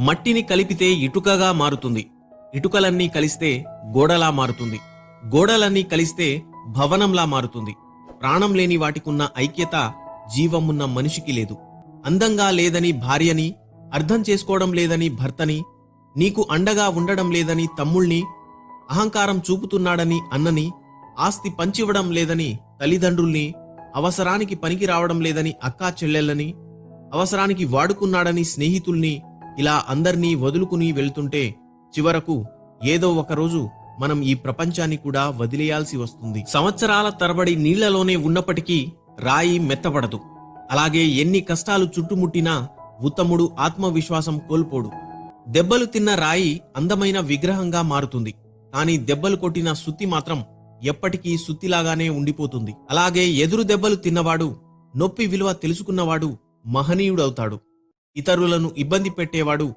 మట్టిని కలిపితే ఇటుకగా మారుతుంది. ఇటుకలన్నీ కలిస్తే గోడలా మారుతుంది. గోడలన్నీ కలిస్తే భవనంలా మారుతుంది. ప్రాణం లేని వాటికున్న ఐక్యత జీవమున్న మనిషికి లేదు. అందంగా లేదని భార్యని, అర్థం చేసుకోవడం లేదని భర్తని, నీకు అండగా ఉండడం లేదని తమ్ముణ్ణి, అహంకారం చూపుతున్నాడని అన్నని, ఆస్తి పంచివ్వడం లేదని తల్లిదండ్రుల్ని, అవసరానికి పనికి రావడం లేదని అక్కా చెల్లెళ్ళని, అవసరానికి వాడుకున్నాడని స్నేహితుల్ని, ఇలా అందర్నీ వదులుకుని వెళ్తుంటే చివరకు ఏదో ఒకరోజు మనం ఈ ప్రపంచాన్ని కూడా వదిలేయాల్సి వస్తుంది. సంవత్సరాల తరబడి నీళ్లలోనే ఉన్నప్పటికీ రాయి మెత్తపడదు. అలాగే ఎన్ని కష్టాలు చుట్టుముట్టినా ఉత్తముడు ఆత్మవిశ్వాసం కోల్పోడు. దెబ్బలు తిన్న రాయి అందమైన విగ్రహంగా మారుతుంది. కానీ దెబ్బలు కొట్టిన సుత్తి మాత్రం ఎప్పటికీ సుత్తిలాగానే ఉండిపోతుంది. అలాగే ఎదురు దెబ్బలు తిన్నవాడు, నొప్పి విలువ తెలుసుకున్నవాడు మహనీయుడవుతాడు. ఇతరులను ఇబ్బంది పెట్టేవాడు